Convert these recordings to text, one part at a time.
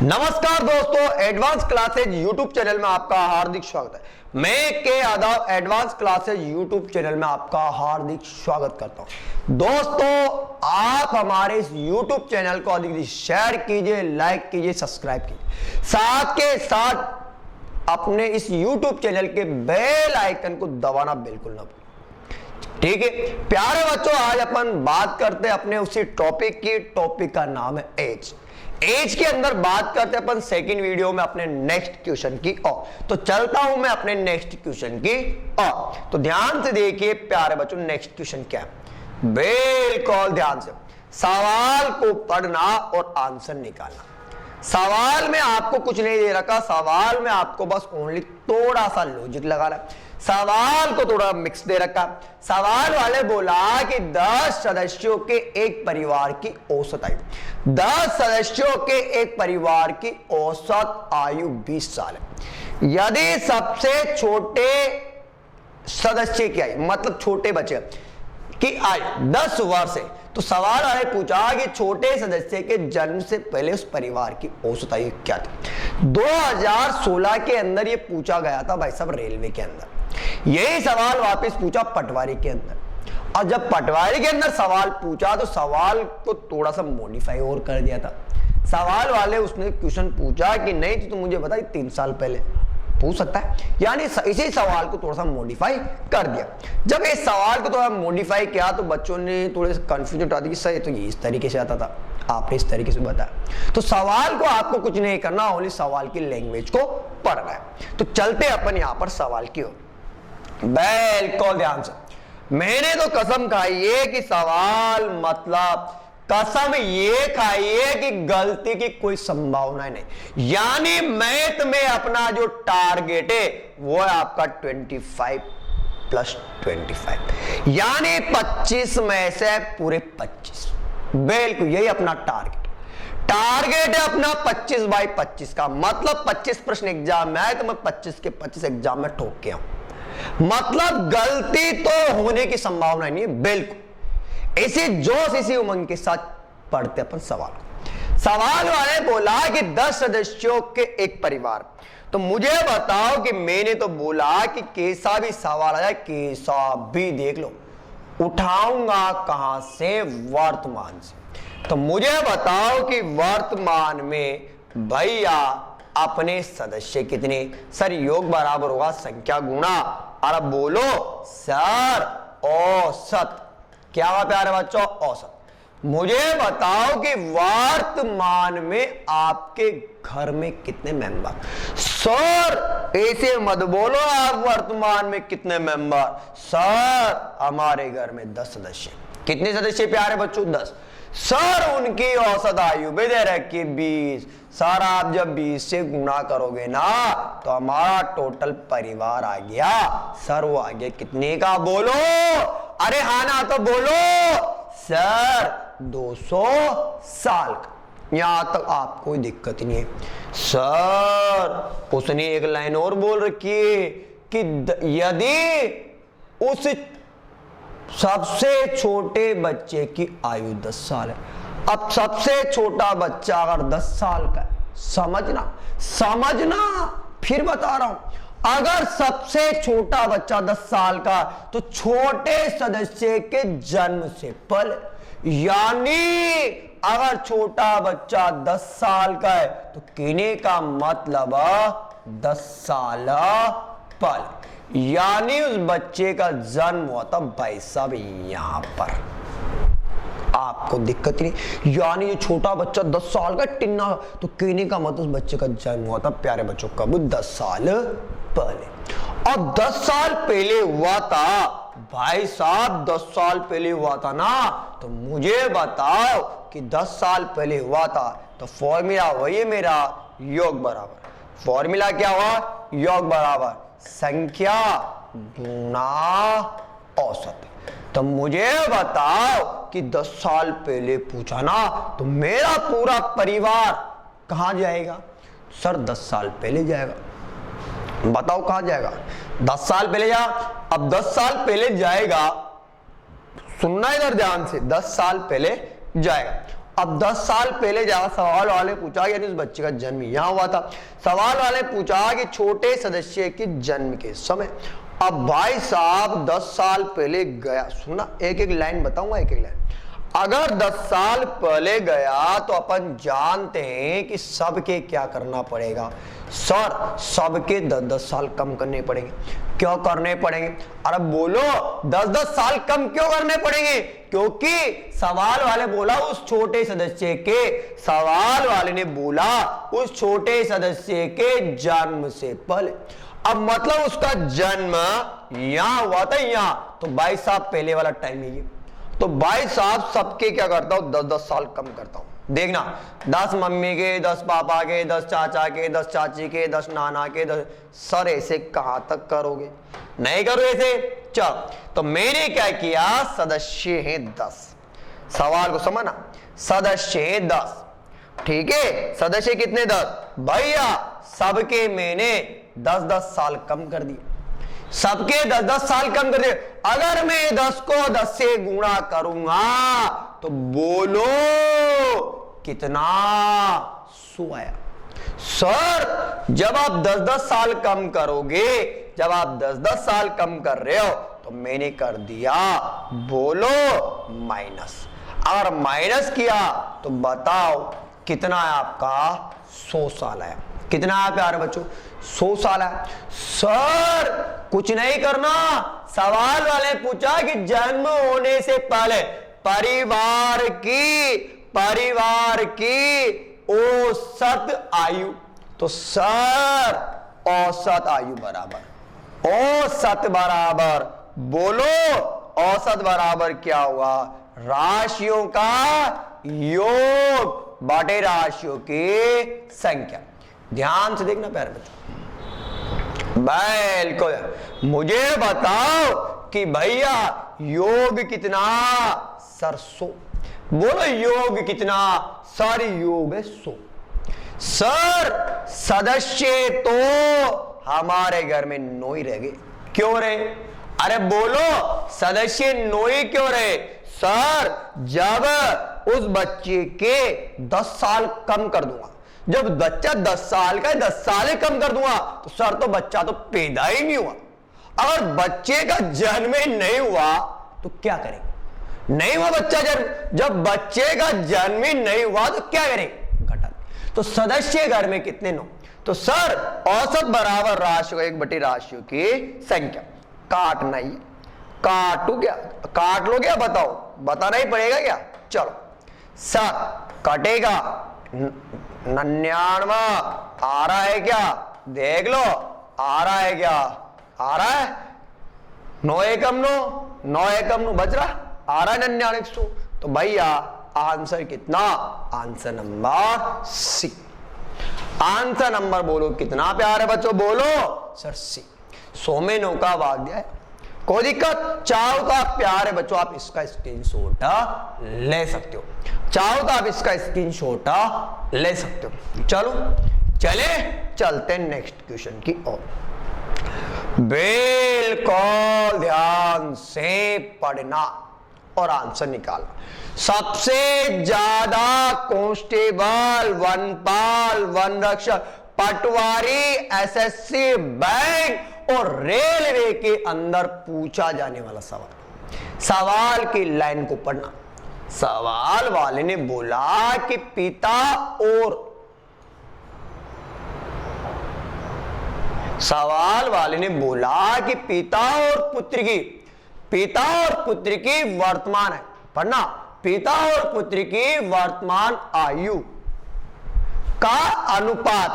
नमस्कार दोस्तों, advance classes YouTube channel में आपका हार्दिक स्वागत है। मैं के Yadav advance classes YouTube channel में आपका हार्दिक स्वागत करता हूं। दोस्तों, आप हमारे इस यूट्यूब चैनल को अधिक शेयर कीजिए, लाइक कीजिए, सब्सक्राइब कीजिए। साथ के साथ अपने इस यूट्यूब चैनल के बेल आइकन को दबाना बिल्कुल ना भूलें। ठीक है प्यारे बच्चों, आज अपन बात करते हैं अपने उसी टॉपिक की। टॉपिक का नाम है एज। एज के अंदर बात करते हैं अपन सेकंड वीडियो में अपने नेक्स्ट क्वेश्चन की ओर। तो चलता हूं मैं अपने नेक्स्ट क्वेश्चन की ओर। तो ध्यान से देखिए प्यारे बच्चों, नेक्स्ट क्वेश्चन क्या है, बिल्कुल ध्यान से। सवाल को पढ़ना और आंसर निकालना। सवाल में आपको कुछ नहीं दे रखा, सवाल में आपको बस ओनली थोड़ा सा लॉजिक लगाना है। सवाल को थोड़ा मिक्स दे रखा। सवाल वाले बोला कि 10 सदस्यों के एक परिवार की औसत आयु, 10 सदस्यों के एक परिवार की औसत आयु 20 साल है। यदि सबसे छोटे सदस्य की आयु, मतलब छोटे बच्चे की आयु 10 वर्ष है, तो सवाल वाले पूछा कि छोटे सदस्य के जन्म से पहले उस परिवार की औसत आयु क्या थी। 2016 के अंदर ये पूछा गया था भाई साहब, रेलवे के अंदर। यही सवाल वापस पूछा पटवारी के अंदर। और जब पटवारी के अंदर सवाल पूछा तो सवाल को थोड़ा सा मॉडिफाई और कर दिया था। सवाल वाले उसने क्वेश्चन पूछा कि नहीं तो मुझे बता 3 साल पहले पूछ सकता है, यानी इसी सवाल को थोड़ा सा मॉडिफाई कर दिया। जब इस सवाल को थोड़ा मॉडिफाई किया तो बच्चों ने थोड़े से कंफ्यूजन उठा दी कि सर ये तो ये इस तरीके से आता था, आपने इस तरीके से बताया। तो सवाल को आपको कुछ नहीं करना, ओनली सवाल की लैंग्वेज को पढ़ना है। तो चलते अपन यहां पर सवाल की ओर, बिल्कुल ध्यान से। मैंने तो कसम खाई है कि सवाल मतलब कसम ये खाइए कि गलती की कोई संभावना नहीं। यानी मैथ में अपना जो टारगेट है वो है आपका 25 + 25, यानी 25 में से पूरे 25। बिल्कुल यही अपना टारगेट है अपना 25/25 का। मतलब 25 प्रश्न एग्जाम में आए तो मैं 25 के 25 एग्जाम में ठोक के आऊं। मतलब गलती तो होने की संभावना नहीं है। बिल्कुल इसी जोश इसी उमंग के साथ पढ़ते अपन सवाल वाले बोला कि 10 सदस्यों के एक परिवार। तो मुझे बताओ कि मैंने तो बोला कि कैसा भी सवाल आ जाए, कैसा भी देख लो, उठाऊंगा कहां से, वर्तमान से। तो मुझे बताओ कि वर्तमान में भैया अपने सदस्य कितने। सर योग बराबर होगा संख्या गुणा, अरे बोलो सर औसत। क्या हुआ प्यारे बच्चों, औसत। मुझे बताओ कि वर्तमान में आपके घर में कितने मेंबर। सर ऐसे मत बोलो आप, वर्तमान में कितने मेंबर। सर हमारे घर में 10 सदस्य। कितने सदस्य प्यारे बच्चों, 10। सर उनकी औसत आयु भी दे रखी 20। सर आप जब 20 से गुणा करोगे ना तो हमारा टोटल परिवार आ गया। सर वो आ गया कितने का, बोलो। अरे हाँ ना तो बोलो। सर 200 साल का। यहां तक आपको कोई दिक्कत ही नहीं है। सर उसने एक लाइन और बोल रखी है कि यदि उस सबसे छोटे बच्चे की आयु 10 साल है। अब सबसे छोटा बच्चा अगर 10 साल का है, समझना फिर बता रहा हूं, अगर सबसे छोटा बच्चा 10 साल का तो छोटे सदस्य के जन्म से पहले, यानी अगर छोटा बच्चा 10 साल का है तो कहने का मतलब 10 साल पहले, यानी उस बच्चे का जन्म हुआ था भाई साहब यहां पर। आपको दिक्कत नहीं, यानी ये छोटा बच्चा 10 साल का टिन्ना, तो कहने का मतलब उस बच्चे का जन्म हुआ था प्यारे बच्चों कब, 10 साल पहले। अब 10 साल पहले हुआ था भाई साहब, 10 साल पहले हुआ था ना, तो मुझे बताओ कि 10 साल पहले हुआ था तो फॉर्मूला वही है मेरा, योग बराबर। फॉर्मूला क्या हुआ, योग बराबर संख्या गुणा औसत। तो मुझे बताओ कि 10 साल पहले पूछा ना तो मेरा पूरा परिवार कहां जाएगा। सर 10 साल पहले जाएगा। बताओ कहां जाएगा, 10 साल पहले जा। अब 10 साल पहले जाएगा, सुनना इधर ध्यान से, 10 साल पहले जाएगा अब 10 साल पहले जाकर सवाल वाले पूछा, यानी उस बच्चे का जन्म यहाँ हुआ था। सवाल वाले पूछा कि छोटे सदस्य के जन्म के समय। अब भाई साहब 10 साल पहले गया, सुनना एक एक लाइन बताऊंगा, एक एक लाइन। अगर 10 साल पहले गया तो अपन जानते हैं कि सबके क्या करना पड़ेगा सर, सबके 10-10 साल कम करने पड़ेंगे। क्यों करने पड़ेंगे? अरे बोलो 10-10 साल कम क्यों करने पड़ेंगे? क्योंकि सवाल वाले बोला उस छोटे सदस्य के, सवाल वाले ने बोला उस छोटे सदस्य के जन्म से पहले। अब मतलब उसका जन्म यहां हुआ था, यहां, तो 22 साल पहले वाला टाइम है ये। तो 22 साल सबके क्या करता हूं, 10-10 साल कम करता हूं। देखना 10 मम्मी के, 10 पापा के, 10 चाचा के, 10 चाची के, 10 नाना के, 10। सर ऐसे कहां तक करोगे? नहीं करो ऐसे। चल तो मैंने क्या किया, सदस्य हैं 10। सवाल को समझना, सदस्य हैं 10, ठीक है। सदस्य कितने? 10। भैया सबके मैंने 10-10 साल कम कर दिए, सबके 10-10 साल कम कर दिए। अगर मैं 10 को 10 से गुणा करूंगा तो बोलो कितना? 100 आया। सर जब आप 10-10 साल कम करोगे, जब आप 10-10 साल कम कर रहे हो तो मैंने कर दिया, बोलो माइनस। अगर माइनस किया तो बताओ कितना है आपका? 100 साल आया। कितना है प्यारे बच्चों? 100 साल है। सर कुछ नहीं करना, सवाल वाले पूछा कि जन्म होने से पहले परिवार की औसत आयु, तो सर औसत आयु बराबर, औसत बराबर, बोलो औसत बराबर क्या हुआ? राशियों का योग बटे राशियों की संख्या। ध्यान से देखना प्यारे बच्चों, बिल्कुल। मुझे बताओ कि भैया योग कितना? सर 100। बोलो योग कितना? सर योग है 100। सर सदस्य तो हमारे घर में 9 ही रह गए। क्यों रहे? अरे बोलो सदस्य 9 ही क्यों रहे? सर जब उस बच्चे के 10 साल कम कर दूंगा, जब बच्चा 10 साल का 10 साल ही कम कर दूंगा तो सर तो बच्चा तो पैदा ही नहीं हुआ। अगर बच्चे का जन्म ही नहीं हुआ तो क्या करेंगे? नहीं हुआ बच्चा जन्म, जब बच्चे का जन्म ही नहीं हुआ तो क्या करेंगे? घटा। तो सदस्य घर में कितने? 9। तो सर औसत बराबर राशि 1 बटे राशियों की संख्या। काटना ही, काटू क्या? काट लो क्या? बताओ, बताना ही पड़ेगा क्या? चलो सर कटेगा 99 आ रहा है क्या? देख लो आ रहा है क्या? आ रहा है 9 एकम 9, 9 एकम 9 बच रहा, आ रहा है 99। तो भैया आंसर कितना? Answer number C. Answer number बोलो कितना प्यारे बच्चों? बोलो सर सी। 100 में 9 का भाग दिया है, कोई दिक्कत? चाहो तो आप प्यारे बच्चों आप इसका स्क्रीनशॉट ले सकते हो, चाहो तो आप इसका स्क्रीनशॉट ले सकते हो। चलो चले चलते नेक्स्ट क्वेश्चन की ओर। बिल्कुल ध्यान से पढ़ना और आंसर निकालना। सबसे ज्यादा कांस्टेबल, वनपाल, वनरक्षक, पटवारी, एसएससी, बैंक और रेलवे के अंदर पूछा जाने वाला सवाल। सवाल की लाइन को पढ़ना। सवाल वाले ने बोला कि पिता और पिता और पुत्र की वर्तमान है, पढ़ना, पिता और पुत्र की वर्तमान आयु का अनुपात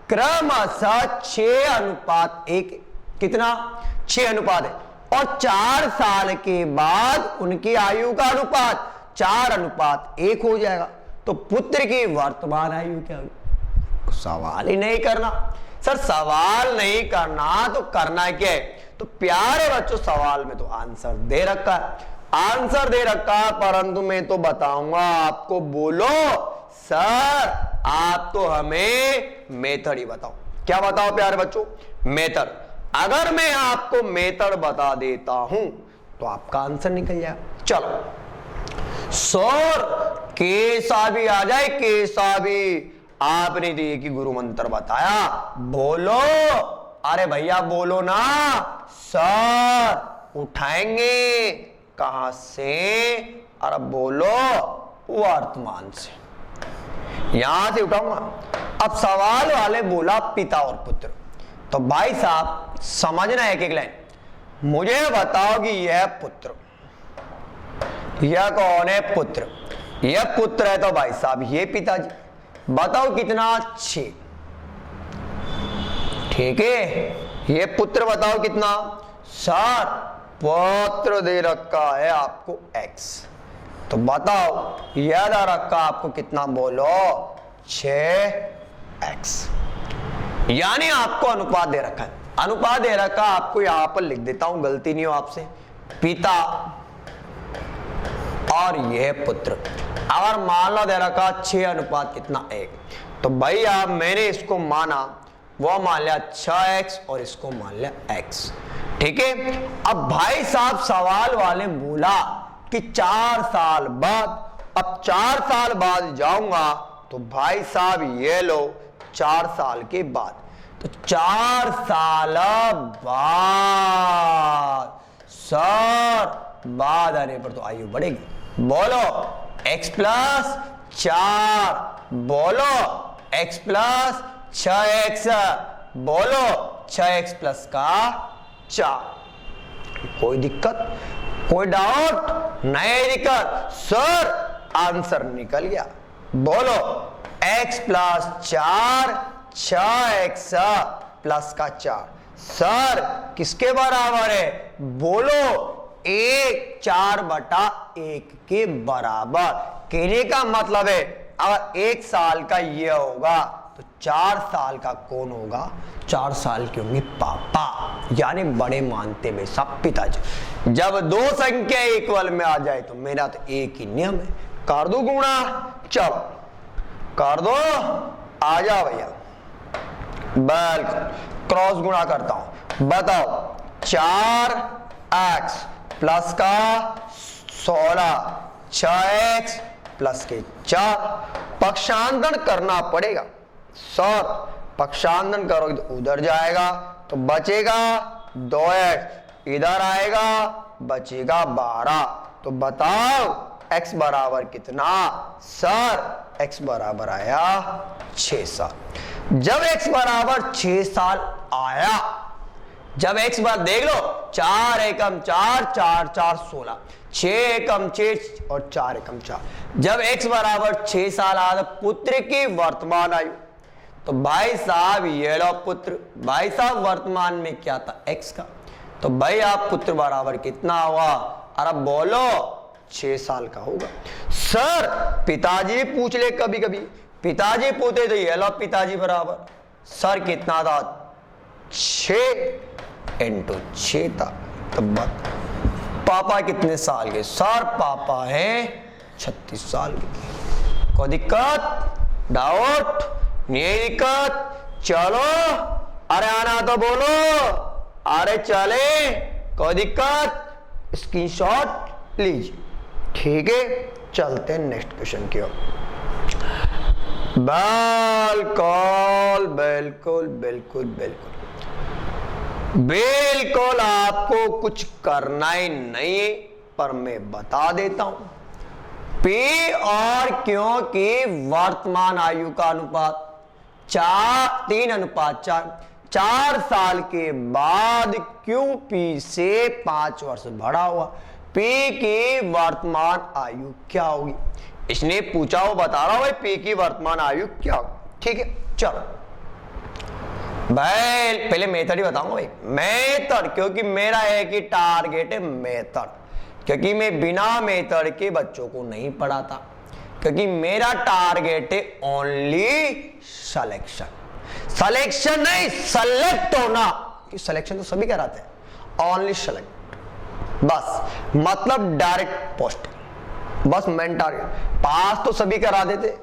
क्रमशः 6:1। कितना? 6 है। और 4 साल के बाद उनकी आयु का अनुपात 4:1 हो जाएगा। तो पुत्र की वर्तमान आयु क्या होगी? सवाल ही नहीं करना। सर सवाल नहीं करना तो करना क्या है? तो प्यारे बच्चों सवाल में तो आंसर दे रखा है, आंसर दे रखा है, परंतु मैं तो बताऊंगा आपको। बोलो सर आप तो हमें मेथड ही बताओ। क्या बताओ प्यारे बच्चों? मेथड। अगर मैं आपको मेथड बता देता हूं तो आपका आंसर निकल जाएगा। चलो सर कैसा भी आ जाए, कैसा भी। आपने तो एक ही गुरु मंत्र बताया, बोलो। अरे भैया बोलो ना। सर उठाएंगे कहां से? अरे बोलो, वर्तमान से। यहां से उठाऊंगा। अब सवाल वाले बोला पिता और पुत्र, तो भाई साहब समझना एक एक लाइन। मुझे बताओ कि यह पुत्र, यह कौन है? पुत्र। यह पुत्र है तो भाई साहब ये पिताजी। बताओ कितना? 6। ठीक है, ये पुत्र बताओ कितना? सर पुत्र दे रखा है आपको x, तो बताओ यह दे रखा आपको कितना? बोलो 6x। यानी आपको अनुपात दे रखा है। अनुपात दे रखा आपको यहां पर लिख देता हूं, गलती नहीं हो आपसे। पिता और यह पुत्र। अगर मान लो दे रखा 6 अनुपात कितना? 1, तो भाई आप मैंने इसको माना, वो मान लिया 6x और इसको मान लिया x। ठीक है। अब भाई साहब सवाल वाले बोला कि 4 साल बाद। अब 4 साल बाद जाऊंगा तो भाई साहब ये लो 4 साल के बाद, तो 4 साल बाद सर बाद आने पर तो आयु बढ़ेगी। बोलो x प्लस 4, बोलो x प्लस 6x, बोलो 6x प्लस का 4। कोई दिक्कत, कोई डाउट? नहीं दिक्कत सर, आंसर निकल गया। बोलो x प्लस 4, 6x प्लस का 4 सर किसके बराबर है? बोलो 1 4/1 के बराबर। कहने का मतलब है अगर 1 साल का ये होगा तो 4 साल का कौन होगा? 4 साल के होंगे पापा, यानी बड़े मानते में सब पिताजी। जब 2 संख्या इक्वल में आ जाए तो मेरा तो एक ही नियम है, कर दो गुणा। चलो कर दो, आ जाओ भैया। बिल्कुल क्रॉस गुणा करता हूं। बताओ 4x प्लस का 16, 6x प्लस के 4। पक्षांतरण करना पड़ेगा सर, पक्षांतरण करोगे तो उधर जाएगा तो बचेगा 2x, इधर आएगा बचेगा 12। तो बताओ x बराबर कितना? सर x बराबर आया 6 साल। जब x बराबर 6 साल आया, जब x बार देख लो 4 एकम 4, 4 4 16, 6 एकम 6 और 4 एकम 4। जब x बराबर 6 साल आया तो पुत्र की वर्तमान आयु, तो भाई साहब ये लो पुत्र। भाई साहब वर्तमान में क्या था? x का। तो भाई आप पुत्र बराबर कितना हुआ? अरे बोलो 6 साल का होगा। सर पिताजी पूछ ले, कभी कभी पिताजी पूछे तो ये लो पिताजी बराबर सर कितना था? 6 × 6 था। तब पापा कितने साल के? सर पापा हैं 36 साल के। कोई दिक्कत, डाउट? नहीं दिक्कत? चलो अरे आना तो बोलो, अरे चले, कोई दिक्कत? स्क्रीनशॉट लीजिए। ठीक है, चलते हैं नेक्स्ट क्वेश्चन की ओर। बिल्कुल बिल्कुल बिल्कुल बिल्कुल बिल्कुल आपको कुछ करना ही नहीं है, पर मैं बता देता हूं। P और Q की वर्तमान आयु का अनुपात 3:4। 4 साल के बाद QP से 5 वर्ष बड़ा हुआ। P की वर्तमान आयु क्या होगी? इसने पूछा, वो बता रहा हूं भाई P की वर्तमान आयु क्या होगी। ठीक है, चलो भाई पहले मेथड ही बताऊंगा भाई। मेथड, क्योंकि मेरा एक ही टारगेट है मेथड, क्योंकि मैं बिना मेथड के बच्चों को नहीं पढ़ाता, क्योंकि मेरा टारगेट है ओनली सिलेक्शन। सिलेक्शन नहीं, सेलेक्ट होना, कि सिलेक्शन तो सभी कराते हैं, ओनली सेलेक्ट बस। मतलब डायरेक्ट पोस्ट, बस मेन टारगेट। पास तो सभी करा देते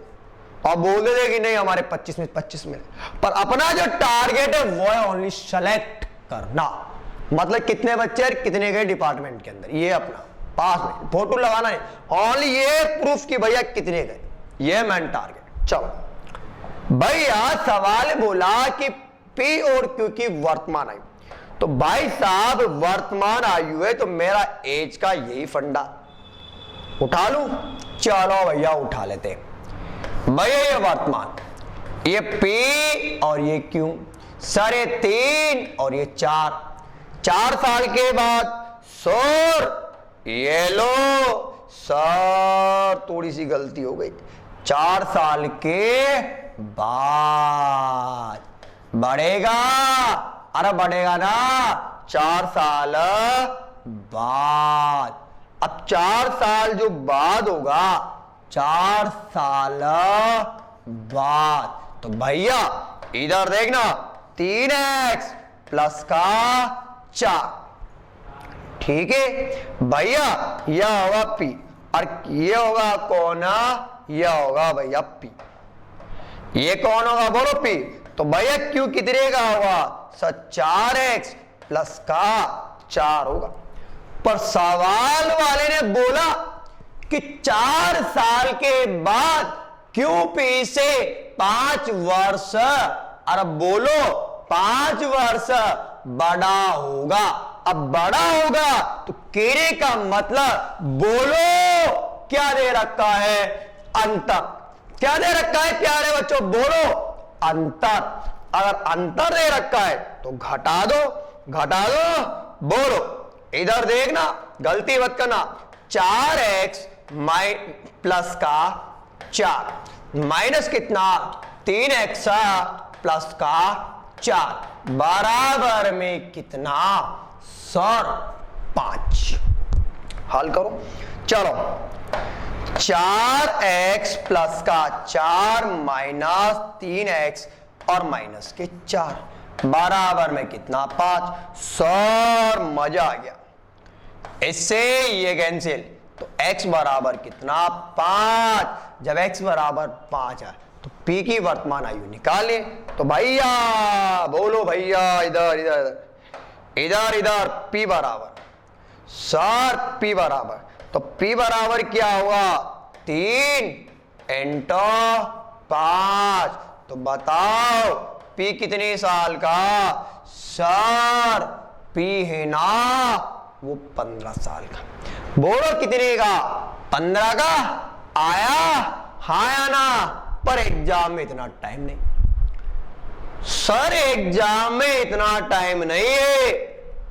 और बोल देते कि नहीं हमारे 25 में 25 में, पर अपना जो टारगेट है वो है ओनली सेलेक्ट करना। मतलब कितने बच्चे कितने गए डिपार्टमेंट के अंदर, ये अपना पास में, फोटो लगाना नहीं, ओनली ये प्रूफ कि भैया कितने गए, ये मैन टारगेट। चलो भैया सवाल बोला कि पी और क्यू की वर्तमान आयु, तो भाई साहब वर्तमान आयु है तो मेरा एज का यही फंडा उठा लूं। चलो भैया उठा लेते हैं। भैया ये वर्तमान, ये पी और ये क्यू, सर ये 3 और ये 4 साल के बाद सर ये लो, सर थोड़ी सी गलती हो गई, 4 साल के बाद बढ़ेगा, अरे बढ़ेगा ना 4 साल बाद। अब 4 साल जो बाद होगा, 4 साल बाद, तो भैया इधर देखना 3x प्लस का 4, ठीक है भैया, यह होगा p और ये होगा कौन, यह होगा भैया p, ये कौन होगा बोलो p, तो भैया q कितने का होगा, सर 4x प्लस का 4 होगा। पर सवाल वाले ने बोला कि 4 साल के बाद QP से 5 वर्ष, अरे बोलो 5 वर्ष बड़ा होगा। अब बड़ा होगा तो केरे का मतलब बोलो क्या दे रखा है, अंतर। क्या दे रखा है प्यारे बच्चों, बोलो अंतर। अगर अंतर दे रखा है तो घटा दो, घटा दो, बोलो इधर देखना, गलती मत करना, 4x प्लस का 4 माइनस कितना 3x प्लस का 4 बराबर में कितना, सर 5। हल करो, चलो 4x प्लस का 4 माइनस 3x और माइनस के 4 बराबर में कितना 5। सर मजा आ गया, इससे ये कैंसिल, तो x बराबर कितना 5। जब x बराबर 5 है तो p की वर्तमान आयु निकाले। तो भैया बोलो भैया इधर इधर इधर इधर p बराबर, सर p बराबर, तो p बराबर क्या हुआ 3 इंटू 5। तो बताओ p कितने साल का, सर p है ना वो 15 साल का। बोलो कितने का, 15 का आया, हाँ या ना। पर एग्जाम में इतना टाइम नहीं, सर एग्जाम में इतना टाइम नहीं है।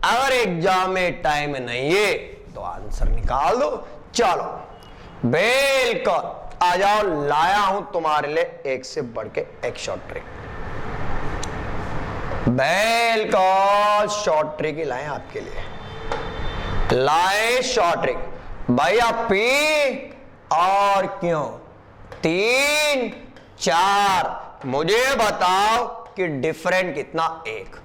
अगर एग्जाम में टाइम नहीं है तो आंसर निकाल दो। चलो बिल्कुल आ जाओ, लाया हूं तुम्हारे लिए एक से बढ़ के एक शॉर्ट ट्रिक, बिल्कुल शॉर्ट ट्रिक ही लाए आपके लिए। लाए शॉर्ट ट्रिक भैया, पी और क्यों 3 4, मुझे बताओ कि डिफरेंट कितना 1।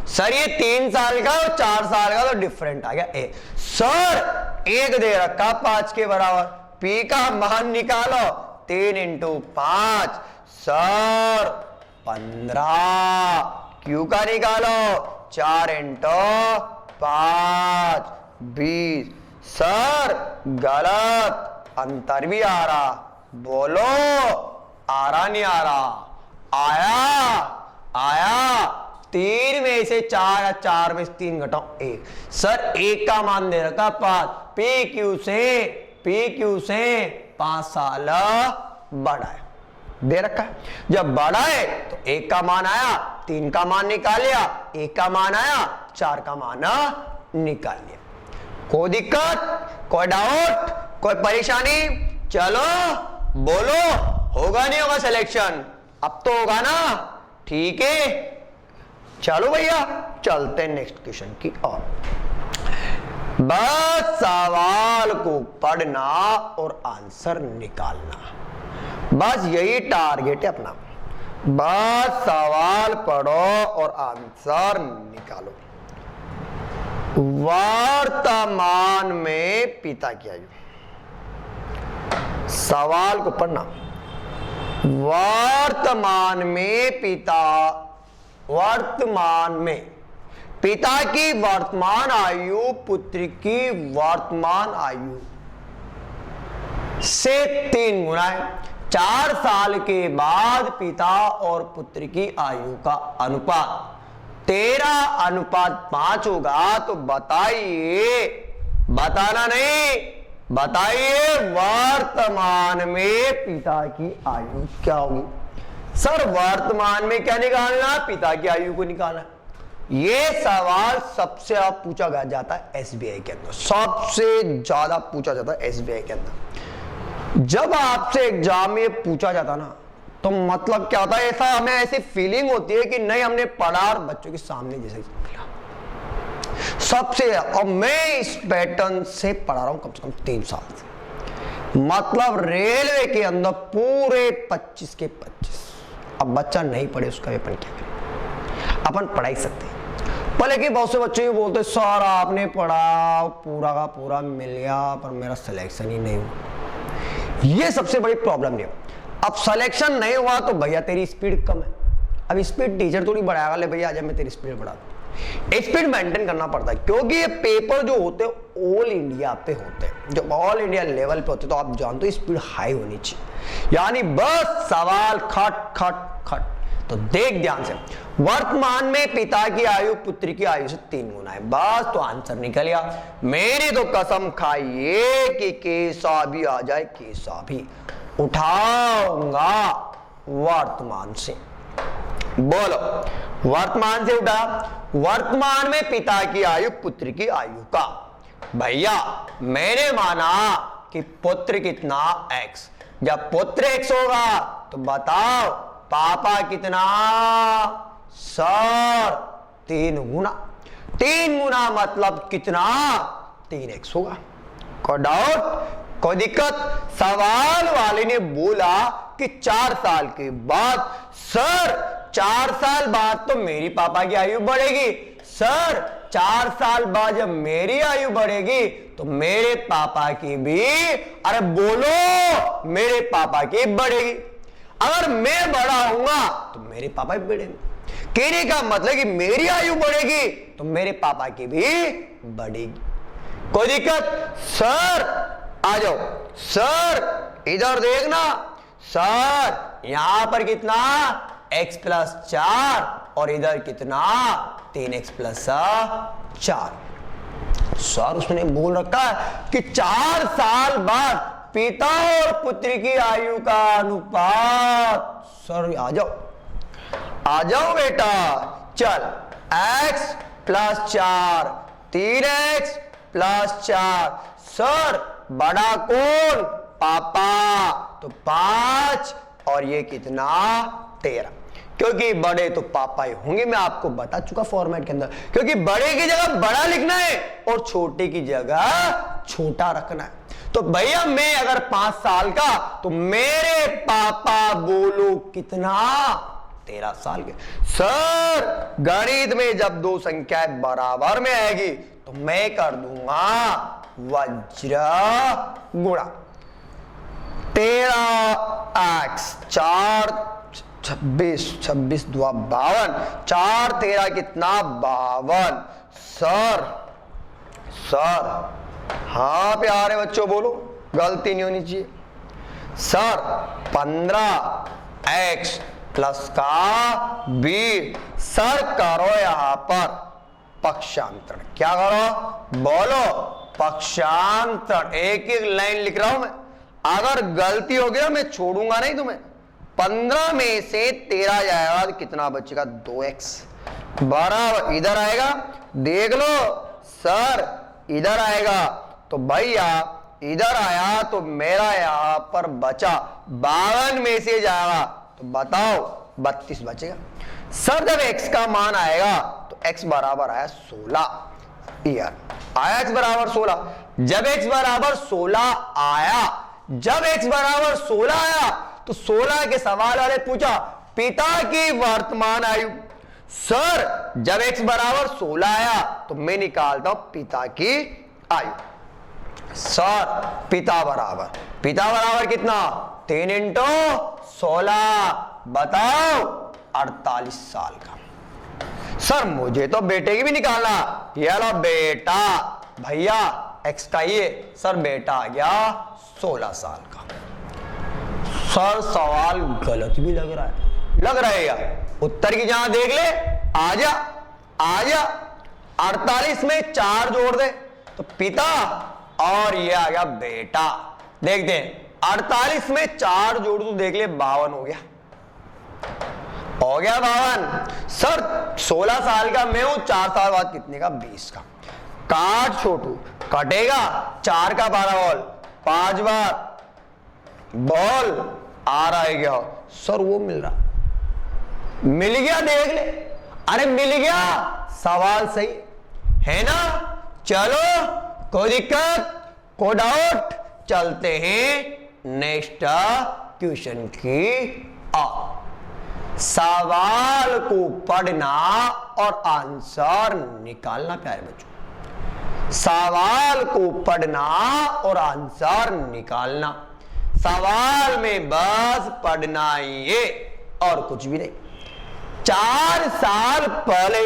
सर ये 3 साल का और 4 साल का तो डिफरेंट आ गया 1। सर 1 दे रखा 5 के बराबर, पी का मान निकालो 3 इंटू 5, सर 15। क्यू का निकालो 4 इंटू 5 20। सर गलत, अंतर भी आ रहा, बोलो आ रहा नहीं आ रहा, आया आया। 3 में से 4 या 4 में से 3 घटाओ 1। सर 1 का मान दे रखा 5, पी क्यू से 5 साल बड़ा है दे रखा है। जब बड़ा है तो 1 का मान आया, 3 का मान निकाल लिया, 1 का मान आया, 4 का मान निकाल लिया। कोई दिक्कत, कोई डाउट, कोई परेशानी? चलो बोलो, होगा नहीं होगा सिलेक्शन? अब तो होगा ना, ठीक है। चलो भैया चलते नेक्स्ट क्वेश्चन की ओर। बस सवाल को पढ़ना और आंसर निकालना, बस यही टारगेट है अपना। बस सवाल पढ़ो और आंसर निकालो। वर्तमान में पिता की आयु, सवाल को पढ़ना। वर्तमान में पिता, वर्तमान में पिता की वर्तमान आयु पुत्र की वर्तमान आयु से 3 गुना है। 4 साल के बाद पिता और पुत्र की आयु का अनुपात 13:5 होगा। तो बताइए, बताना नहीं, बताइए वर्तमान में पिता की आयु क्या होगी। सर वर्तमान में क्या निकालना, पिता की आयु को निकालना। ये सवाल सबसे ज्यादा पूछा जाता है एसबीआई के अंदर, सबसे ज्यादा पूछा जाता है एसबीआई के अंदर। जब आपसे एग्जाम में पूछा जाता ना, तो मतलब क्या होता है, ऐसा हमें ऐसी फीलिंग होती है कि नहीं हमने पढ़ा और बच्चों के सामने जैसे सबसे। और मैं इस पैटर्न से पढ़ा रहा हूं कम से कम 3 साल से। मतलब रेलवे के अंदर पूरे 25 के 25। अब बच्चा नहीं पढ़े उसका अपन क्या करें, अपन पढ़ा ही सकते हैं। पर लेकिन बहुत से बच्चे ये बोलते सर आपने पढ़ा पूरा का पूरा मिल गया पर मेरा सिलेक्शन ही नहीं हुआ। ये सबसे बड़ी प्रॉब्लम नहीं है। अब सिलेक्शन नहीं हुआ तो भैया तेरी स्पीड कम है। अब स्पीड टीचर थोड़ी बढ़ाएगा, ले भैया आजा मैं तेरी स्पीड बढ़ा दूं। स्पीड मेंटेन करना पड़ता है क्योंकि ये पेपर जो होते हैं ऑल इंडिया पे होते हैं। जब ऑल इंडिया लेवल पे होते तो आप जानते हो स्पीड हाई होनी चाहिए, यानी बस सवाल खट खट खट। तो देख ध्यान से, वर्तमान में पिता की आयु पुत्र की आयु से 3 गुना है, बस तो आंसर निकल गया। मेरी तो कसम खाइए कि कैसा भी आ जाए, कैसा भी उठाऊंगा वर्तमान से। बोलो वर्तमान से उठा, वर्तमान में पिता की आयु पुत्र की आयु का। भैया मैंने माना कि पुत्र कितना x, जब पुत्र x होगा तो बताओ पापा कितना, सर 3 गुना। 3 गुना मतलब कितना, 3x होगा। कोई डाउट, कोई दिक्कत। सवाल वाले ने बोला कि 4 साल के बाद। सर 4 साल बाद तो मेरी पापा की आयु बढ़ेगी। सर 4 साल बाद जब मेरी आयु बढ़ेगी तो मेरे पापा की भी, अरे बोलो, मेरे पापा की बढ़ेगी। अगर मैं बड़ा हूंगा तो मेरे पापा भी बढ़ेंगे। कहने का मतलब कि मेरी आयु बढ़ेगी तो मेरे पापा की भी बढ़ेगी। कोई दिक्कत। सर आ जाओ, सर इधर देखना, सर यहां पर कितना x प्लस 4 और इधर कितना 3x प्लस 4। सर उसने बोल रखा है कि 4 साल बाद पिता और पुत्र की आयु का अनुपात। सर आ जाओ, आ जाओ बेटा, चल x plus 4 3x plus 4। Sir बड़ा कौन, पापा, तो 5 और ये कितना 13, क्योंकि बड़े तो पापा ही होंगे। मैं आपको बता चुका फॉर्मेट के अंदर, क्योंकि बड़े की जगह बड़ा लिखना है और छोटे की जगह छोटा रखना है। तो भैया मैं अगर 5 साल का तो मेरे पापा बोलो कितना, 13 साल के। सर गणित में जब 2 संख्याएं बराबर में आएगी तो मैं कर दूंगा वज्र गुणा। 13x 4 26 26 2 52, 4 13 कितना 52। सर हाँ प्यारे बच्चों बोलो, गलती नहीं होनी चाहिए। सर 15x प्लस का 20। सर करो यहां पर पक्षांतर, क्या करो बोलो, पक्षांतर। एक एक लाइन लिख रहा हूं मैं, अगर गलती हो गया मैं छोड़ूंगा नहीं तुम्हें। 15 में से 13 जाएगा तो कितना बचेगा 2x बराबर, इधर आएगा देख लो। सर इधर आएगा तो भैया इधर आया तो मेरा यहां पर बचा 52 में से जाएगा तो बताओ 32 बचेगा। सर जब x का मान आएगा तो x बराबर आया 16 ईयर, आया x बराबर 16। जब x बराबर 16 आया, जब x बराबर 16 आया तो 16 के सवाल वाले पूछा पिता की वर्तमान आयु। सर जब x बराबर 16 आया तो मैं निकालता हूं पिता की आयु। सर पिता बराबर कितना, 3 इंटू 16 बताओ 48 साल का। सर मुझे तो बेटे की भी निकालना। ये लो बेटा भैया एक्स का ये, सर बेटा आ गया 16 साल का। सर सवाल गलत भी लग रहा है यार। उत्तर की जहां देख ले, आजा 48 में 4 जोड़ दे तो पिता, और ये आ गया बेटा। देखते हैं 48 में 4 जोड़ तो देख ले 52 हो गया 52। सर 16 साल का मैं हूं, 4 साल बाद कितने का? 20 का। काट छोटू, कटेगा 4 का 12 बॉल, 5 बार बॉल आ रहा है क्या? सर वो मिल गया, देख ले। अरे मिल गया, सवाल सही है ना। चलो कोई दिक्कत, कोई डाउट, चलते हैं नेक्स्ट क्वेश्चन की ओर। सवाल को पढ़ना और आंसर निकालना प्यारे बच्चों। सवाल को पढ़ना और आंसर निकालना। सवाल में बस पढ़ना ही है और कुछ भी नहीं। 4 साल पहले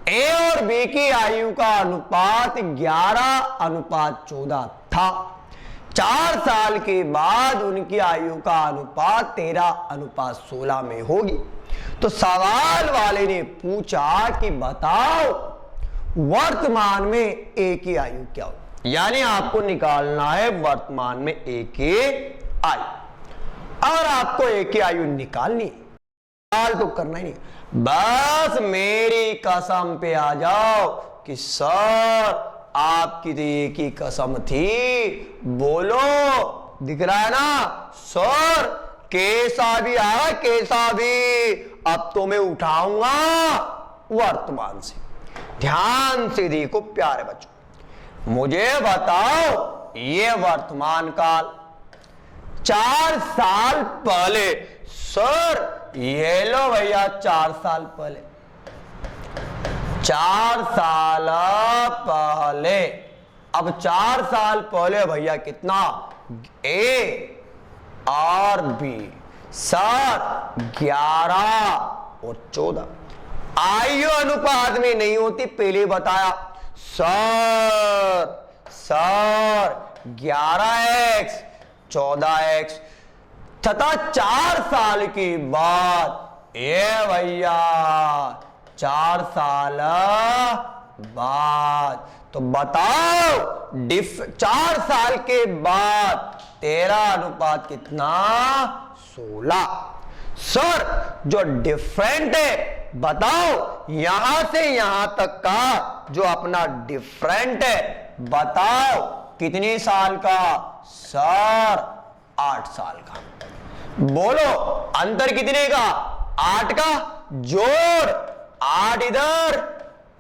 ए और बी की आयु का अनुपात 11:14 था। 4 साल के बाद उनकी आयु का अनुपात 13:16 में होगी। तो सवाल वाले ने पूछा कि बताओ वर्तमान में ए की आयु क्या हो। यानी आपको निकालना है वर्तमान में ए की आयु। अगर आपको ए की आयु निकालनी है, सवाल तो करना ही नहीं, बस मेरी कसम पे आ जाओ कि सर आपकी तो एक ही कसम थी। बोलो, दिख रहा है ना सर? कैसा भी आया, कैसा भी, अब तो मैं उठाऊंगा वर्तमान से। ध्यान से देखो प्यारे बच्चों, मुझे बताओ ये वर्तमान काल 4 साल पहले। सर ये लो भैया 4 साल पहले, 4 साल पहले। अब 4 साल पहले भैया कितना? ए और बी, सर 11 और 14। आयु अनुपात में नहीं होती, पहले बताया। सर 11x 14x तथा 4 साल के बाद ये भैया 4 साल बाद। तो बताओ 4 साल के बाद 13 अनुपात कितना? 16। सर जो डिफरेंट है बताओ, यहां से यहां तक का जो अपना डिफरेंट है बताओ कितने साल का? सर 8 साल का। बोलो अंतर कितने का? 8 का। जोड़ 8 इधर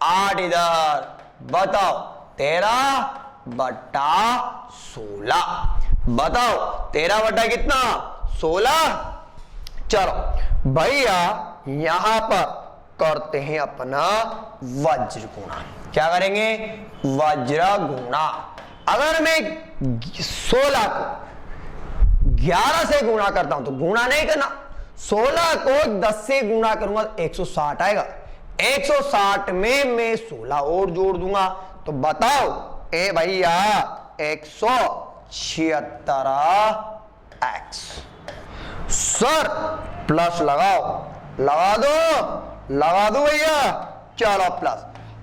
8 इधर, बताओ 13/16। बताओ 13 बटा कितना? 16। चलो भैया यहां पर करते हैं अपना वज्र गुणा। क्या करेंगे? वज्र गुणा। अगर मैं 16 को 11 से गुणा करता हूं तो गुणा नहीं करना, 16 को 10 से गुणा करूंगा तो 160 आएगा। 160 में मैं 16 और जोड़ दूंगा तो बताओ ए भैया 176x। सर प्लस लगाओ, लगा दो भैया। चलो प्लस।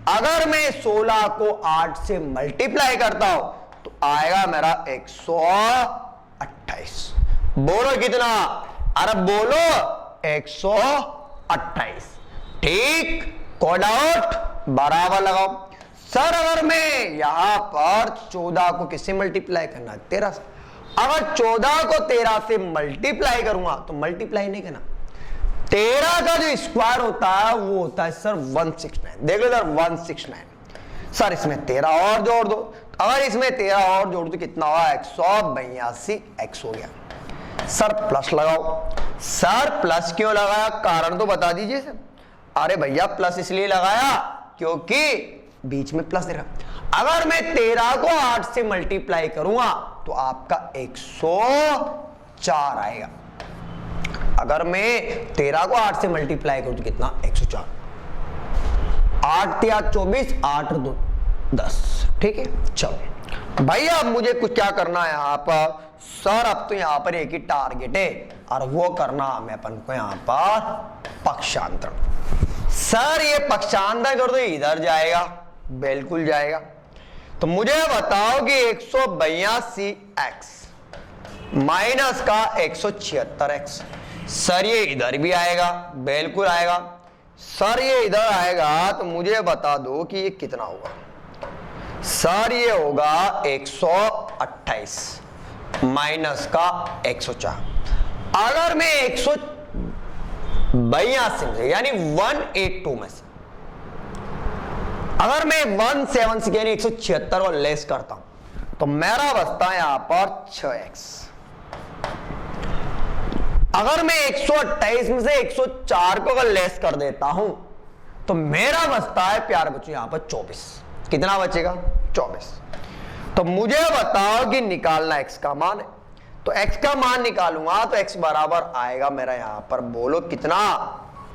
अगर मैं 16 को 8 से मल्टीप्लाई करता हूं तो आएगा मेरा 128। बोलो कितना? अरे बोलो 128। ठीक, कोड आउट बराबर लगाओ। सर अगर मैं यहां पर 14 को किससे मल्टीप्लाई करना है? 13 से। अगर 14 को 13 से मल्टीप्लाई करूंगा तो मल्टीप्लाई नहीं करना, 13 का जो स्क्वायर होता है वो होता है सर 169। देख लो सर 169। सर इसमें 13 और जोड़ दो, अगर इसमें 13 और जोड़ दो कितना हुआ? 182x हो गया। सर प्लस लगाओ। सर प्लस क्यों लगाया? कारण तो बता दीजिए सर। अरे भैया प्लस इसलिए लगाया क्योंकि बीच में प्लस दे रहा। अगर मैं 13 को 8 से मल्टीप्लाई करूंगा तो आपका 104 आएगा। अगर मैं 13 को 8 से मल्टीप्लाई करूं तो कितना? 104। 8 या 24, 8 2 10। ठीक है, चलो भैया अब मुझे कुछ क्या करना है यहाँ पर सर। अब तो यहाँ पर एक ही टारगेट है और वो करना हमें अपन को यहाँ पर पक्षांतर। सर ये पक्षांतर कर दो, इधर जाएगा, बिल्कुल जाएगा। तो मुझे बताओ कि 182x माइनस का 176x, सर ये इधर भी आएगा, बिल्कुल आएगा। सर ये इधर आएगा तो मुझे बता दो कि ये कितना होगा। सर ये होगा 128 माइनस का 104। अगर मैं 182 से यानी 182 में से अगर मैं 176 यानी 176 को लेस करता हूं तो मेरा बचता है यहां पर 6x। अगर मैं 128 में से 104 को अगर लेस कर देता हूं तो मेरा बचता है प्यारे बच्चों यहां पर 24। कितना बचेगा? 24। तो मुझे बताओ कि निकालना x का मान है, तो x का मान निकालूंगा तो x बराबर आएगा मेरा यहां पर, बोलो कितना?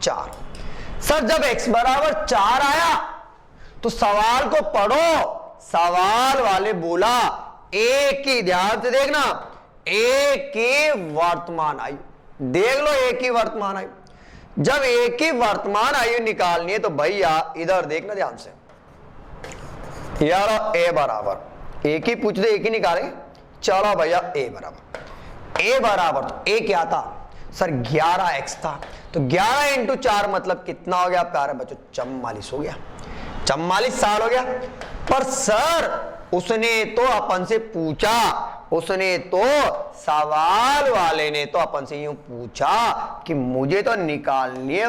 4। सर जब x बराबर 4 आया तो सवाल को पढ़ो। सवाल वाले बोला a की, ध्यान से देखना, a की वर्तमान आयु देख लो, a की वर्तमान आयु। जब a की वर्तमान आयु निकालनी है तो भैया इधर देखना ध्यान से यार, a बराबर एक ही पूछ दे, एक ही निकालेंगे। चलो भैया a बराबर तो a क्या था सर? 11x था। तो 11 इंटू 4 मतलब कितना हो गया प्यारे बच्चों? 44 हो गया, 44 साल हो गया। पर सर उसने तो अपन से पूछा, उसने तो सवाल वाले ने तो अपन से यूं पूछा कि मुझे तो निकालनी है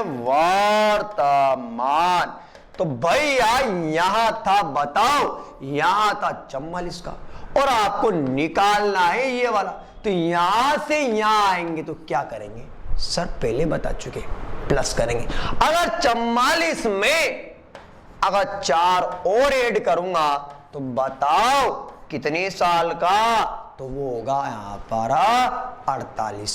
वर्तमान। तो भैया यहां था, बताओ यहां था 44 का और आपको निकालना है ये वाला। तो यहां से यहां आएंगे तो क्या करेंगे सर? पहले बता चुके, प्लस करेंगे। अगर 44 में अगर 4 और ऐड करूंगा तो बताओ कितने साल का? तो वो होगा यहां पर 48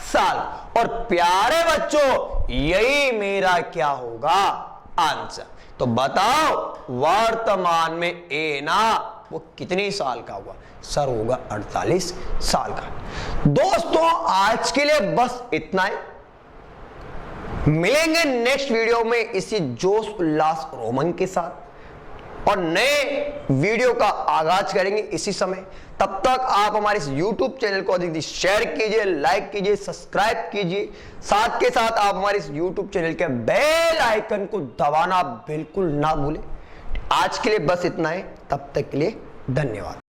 साल। और प्यारे बच्चों यही मेरा क्या होगा? आंसर। तो बताओ वर्तमान में ए ना वो कितने साल का होगा? सर होगा 48 साल का। दोस्तों आज के लिए बस इतना ही। मिलेंगे नेक्स्ट वीडियो में इसी जोश उल्लास रोमन के साथ और नए वीडियो का आगाज करेंगे इसी समय। तब तक आप हमारे इस YouTube चैनल को अधिक शेयर कीजिए, लाइक कीजिए, सब्सक्राइब कीजिए। साथ के साथ आप हमारे इस YouTube चैनल के बेल आइकन को दबाना बिल्कुल ना भूलें। आज के लिए बस इतना है, तब तक के लिए धन्यवाद।